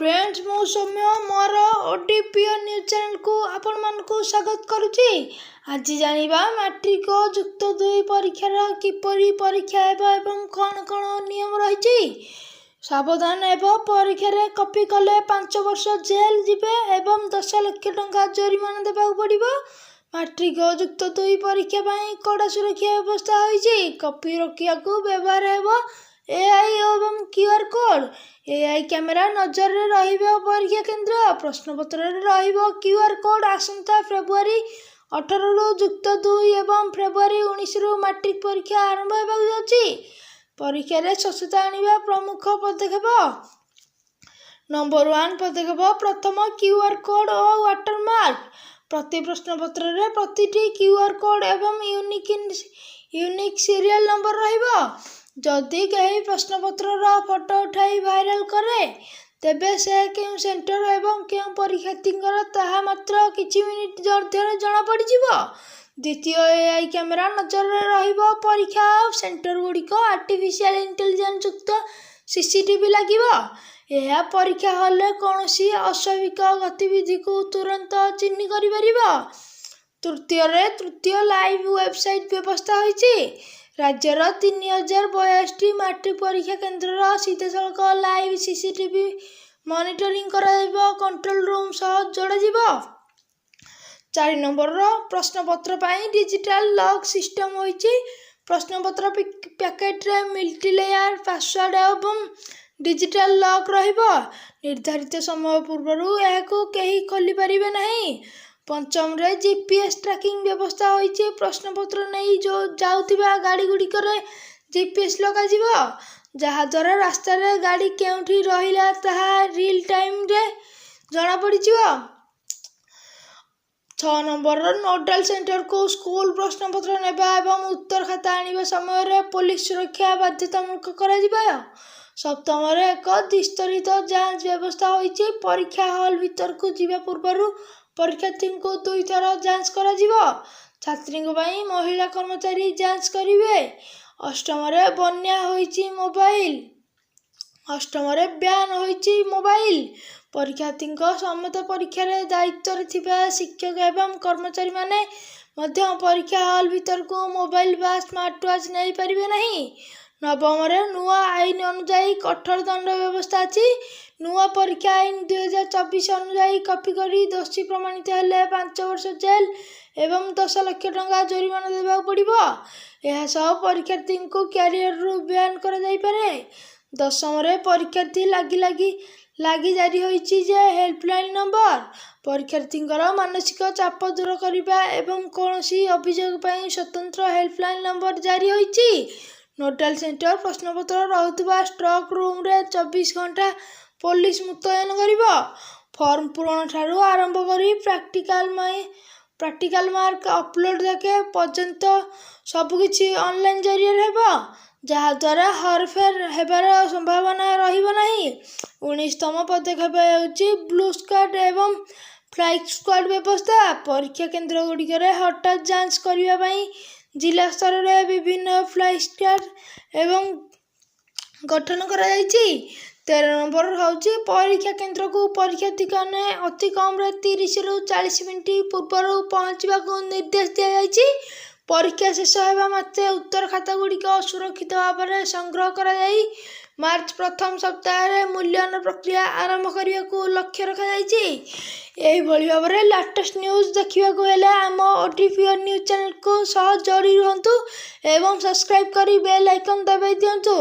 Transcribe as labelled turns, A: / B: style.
A: Friends मु सौम्य मोर ODP news channel को आपण मानकु स्वागत करुची। आज जानिबा मैट्रिक युक्त 2 परीक्षार किपरि परीक्षा हेबा एवं कौन कौन नियम रही। सावधान हेबा परीक्षा रे कॉपी कले 5 वर्ष जेल जिबे एवं 10 लाख टंका जरिमाना देबा पड़िबो। मैट्रिक युक्त 2 परीक्षा पाई कड़ा सुरक्षा व्यवस्था होईची। कॉपी रोकिया को व्यवहार हेबो एआई एवं क्यूआर कोड। एआई कैमेरा नजर रे रहिबो परीक्षा केंद्र। प्रश्नपत्र रे रहिबो क्यूआर कोड। आसंता फेब्रुआरी 18 रु युक्त 2 एवं फेब्रुआरी 19 रु मैट्रिक परीक्षा आरंभ हेबाक जाउची। परीक्षा रे स्वच्छता आनिबा प्रमुख पदक्षेप। नंबर 1 पदक्षेप प्रथम क्यूआर कोड और वाटरमार्क। प्रति प्रश्नपत्र रे प्रतिटी क्यूआर कोड एवं यूनिक सीरियल नंबर रहिबो। जदि कहीं प्रश्नपत्र फोटो उठाई भाइराल करे तेबे से क्यों सेंटर एवं क्यों परीक्षार्थी ताहा मात्र किछि मिनिट मध्य जना पड़ी जिवो। द्वितीय एआई कैमेरा नजर रे रहिबो परीक्षा सेंटर गुड़िक आर्टिफिशियल इंटेलिजेंस युक्त सीसीटीवी लागिबो। यह परीक्षा हॉल रे कोनोसी अस्वाभाविक गतिविधि को तुरंत चिन्ह करि परिबो। तृतीय लाइव वेबसाइट व्यवस्था होईची। राज्यर 3062 मैट्रिक परीक्षा केन्द्र सीधासलख लाइव सीसीटीवी मॉनिटरिंग करा कंट्रोल रूम सह जोड़ा जिवो। 4 नंबर प्रश्नपत्र पाई डिजिटल लॉक सिस्टम होईची। प्रश्नपत्र पैकेट रे मल्टीलेयर पासवर्ड एवं डिजिटल लॉक रहिबो। निर्धारित समय पूर्वरु एहाको केही खोली परिबे नहीं। 5 रे जीपीएस ट्रैकिंग व्यवस्था होईची। प्रश्नपत्र नहीं जो जाउतिबा गाड़ी गुड़िक जीपीएस लगा जिवो जहा द्वारा रास्ता रे गाड़ी केउठी रहिला ताहा रियल टाइम रे जना पड़ी जिवो। 6 नंबर नोडल सेंटर को स्कूल प्रश्नपत्र नेबा एवं उत्तर खाता आनिबा समय रे पुलिस सुरक्षा बाध्यतामूलक करा जिवो। 7 रे एक द्विस्तरित जांच व्यवस्था होईची। परीक्षा हॉल भीतर को जीवा पूर्वरु परीक्षार्थी को 2 थर जांच करा जिवो। छात्री महिला कर्मचारी जांच करिवे। 8 रे बन्या होईची मोबाइल। 8 रे ब्यान होईची मोबाइल। परीक्षार्थी समस्त परीक्षा रे दायित्व रे थिबा शिक्षक एवं कर्मचारी माने मध्य परीक्षा हॉल भीतर को मोबाइल बा स्मार्ट वॉच नहीं परिबे नहीं। 9 रे नुआ आईन अनुसार कठोर दंड व्यवस्था अछि। नुआ परीक्षा आईन 2024 अनुसार कॉपी करी दोषी प्रमाणित हेले 5 वर्ष जेल एवं 10 लाख टंका जरिमाना देबा पड़िबो। यह सब परीक्षार्थी को कैरियर रु बैन करा जाई पारे। 10 रे परीक्षार्थी लागी जारी होईची जे हेल्पलाइन नंबर। परीक्षार्थी मानसिक चाप दूर करिबा एवं कोनोसी अभियोग पई स्वतंत्र हेल्पलाइन नंबर जारी होईची। नोडल सेंटर प्रश्नपत्र रहुतबा स्ट्रॉक रूम रे 24 घंटा पुलिस मुतयन करिबो। फॉर्म पूरण ठारू आरंभ करी प्रैक्टिकल मार्क अपलोड देखे पर्यंत सब किछि ऑनलाइन जरिया हेबो जहा द्वारा हरफेर हेबार संभावना रहिबो नहीं। 19तम पदक्षेप हेउची ब्लू स्क्वाड एवं फ्लाइंग स्क्वाड व्यवस्था। परीक्षा केंद्र गुड़िक हठात जांच करिबा पई जिला स्तर रे विभिन्न फ्लाइंग स्क्वाड एवं गठन करा जायछि। 13 नंबर होउची परीक्षा केंद्र को परीक्षार्थी ने अति कम रे 30 रु 40 मिनिट पूर्व पहुंचवा को निर्देश दिया जायछि। परीक्षा शेष हेबा मात्रे उत्तर खाता गुड़िक सुरक्षित भाव में संग्रह करा जाई मार्च प्रथम सप्ताह रे मूल्यांकन प्रक्रिया आरंभ करिया को लक्ष्य रखा जायछि। एही भली भाव में लेटेस्ट न्यूज देखिबा को हेले आम ओटीपी न्यूज चैनल को सह जोड़ी रहंतु एवं सब्सक्राइब करी बेल आइकन दबाई दियंतु।